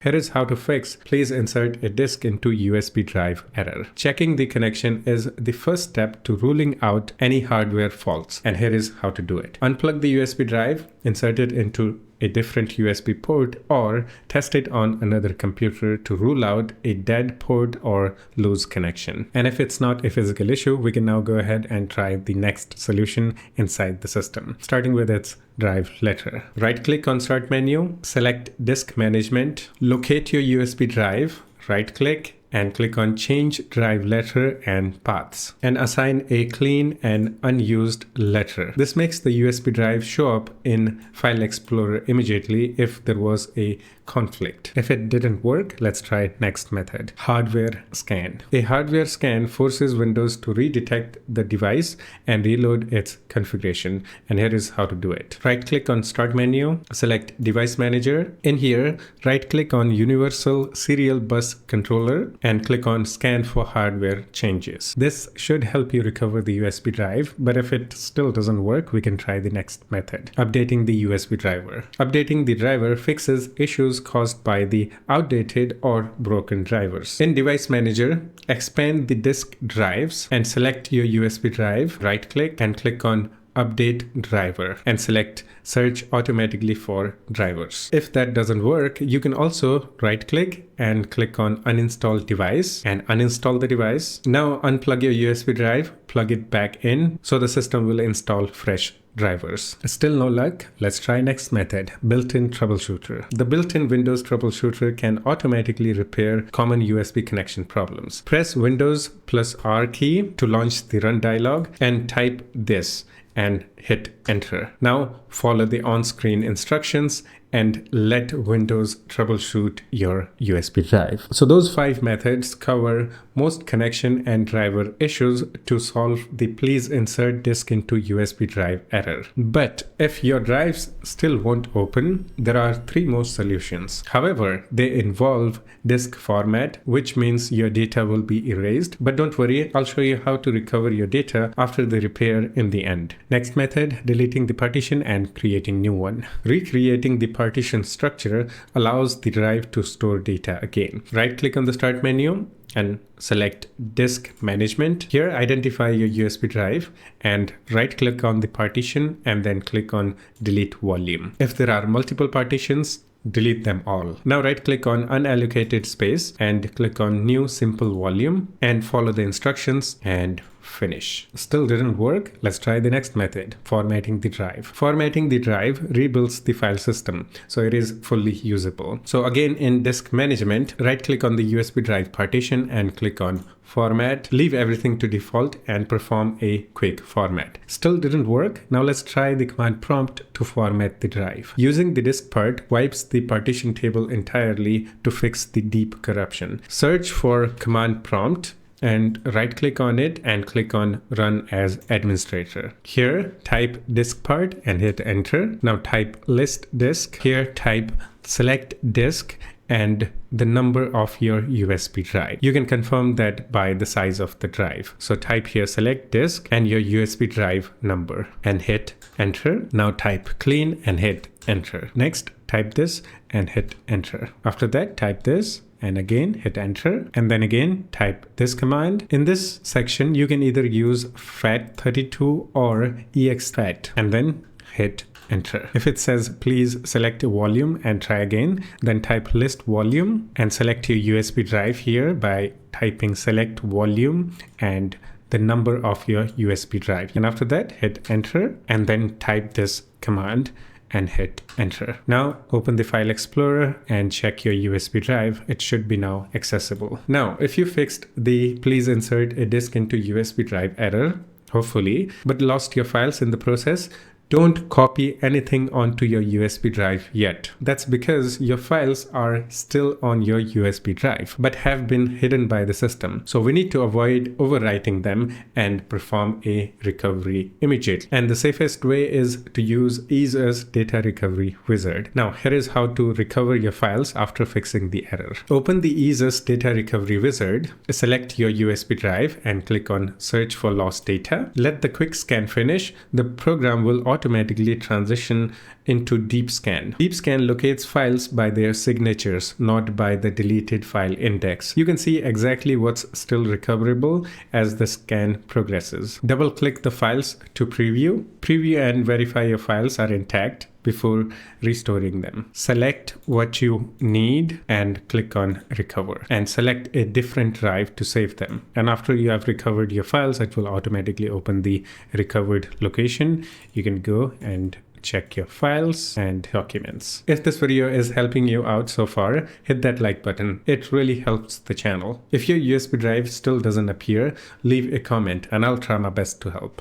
Here is how to fix please insert a disk into USB drive error. Checking the connection is the first step to ruling out any hardware faults, and here is how to do it. Unplug the USB drive, insert it into a different USB port, or test it on another computer to rule out a dead port or loose connection. And if it's not a physical issue, we can now go ahead and try the next solution inside the system, starting with its drive letter. Right-click on Start menu, select Disk Management, locate your USB drive, right-click, and click on Change Drive Letter and Paths, and assign a clean and unused letter. This makes the USB drive show up in File Explorer immediately if there was a conflict. If it didn't work, let's try next method, hardware scan. A hardware scan forces Windows to redetect the device and reload its configuration, and here is how to do it. Right-click on Start menu, select Device Manager. In here, right-click on Universal Serial Bus Controller and click on Scan for Hardware Changes. This should help you recover the USB drive, but if it still doesn't work, we can try the next method, updating the USB driver. Updating the driver fixes issues caused by the outdated or broken drivers. In Device Manager, expand the disk drives and select your USB drive, right-click and click on Update Driver and select Search automatically for drivers. If that doesn't work, you can also right-click and click on Uninstall Device and uninstall the device. Now unplug your USB drive, plug it back in so the system will install fresh drivers. Still no luck? Let's try next method, built-in troubleshooter. The built-in Windows Troubleshooter can automatically repair common USB connection problems. Press Windows plus R key to launch the Run dialog and type this and hit enter. Now follow the on-screen instructions and let Windows troubleshoot your USB drive. So those 5 methods cover most connection and driver issues to solve the please insert disk into USB drive error. But if your drives still won't open, there are 3 more solutions. However, they involve disk format, which means your data will be erased. But don't worry, I'll show you how to recover your data after the repair in the end. Next method, deleting the partition and creating new one. Recreating the partition structure allows the drive to store data again. Right-click on the Start menu and select Disk Management. Here, identify your USB drive and right-click on the partition and then click on Delete Volume. If there are multiple partitions, delete them all. Now right-click on Unallocated Space and click on New Simple Volume and follow the instructions and finish. Still didn't work? Let's try the next method, formatting the drive. Formatting the drive rebuilds the file system, so it is fully usable. So again, in Disk Management, right-click on the USB drive partition and click on Format. Leave everything to default and perform a quick format. Still didn't work? Now let's try the command prompt to format the drive. Using the Diskpart wipes the partition table entirely to fix the deep corruption. Search for command prompt and right-click on it and click on Run as Administrator. Here, type Diskpart and hit Enter. Now type list disk. Here, type select disk and the number of your USB drive. You can confirm that by the size of the drive. So type here select disk and your USB drive number and hit Enter. Now type clean and hit Enter. Next, type this and hit Enter. After that, type this and again hit Enter, and then again type this command. In this section, you can either use FAT32 or exFAT and then hit Enter. If it says please select a volume and try again, then type list volume and select your USB drive here by typing select volume and the number of your USB drive. And after that, hit Enter and then type this command and hit Enter. Now open the File Explorer and check your USB drive. It should be now accessible. Now, if you fixed the please insert a disk into USB drive error, hopefully, but lost your files in the process, don't copy anything onto your USB drive yet. That's because your files are still on your USB drive, but have been hidden by the system. So we need to avoid overwriting them and perform a recovery immediately. And the safest way is to use EaseUS Data Recovery Wizard. Now, here is how to recover your files after fixing the error. Open the EaseUS Data Recovery Wizard, select your USB drive and click on Search for Lost Data. Let the quick scan finish. The program will automatically transition into deep scan. Deep scan locates files by their signatures, not by the deleted file index. You can see exactly what's still recoverable as the scan progresses. Double click the files to preview. Preview and verify your files are intact before restoring them. Select what you need and click on recover, and select a different drive to save them. And after you have recovered your files, it will automatically open the recovered location. You can go and check your files and documents. If this video is helping you out so far, hit that like button. It really helps the channel. If your USB drive still doesn't appear, leave a comment and I'll try my best to help.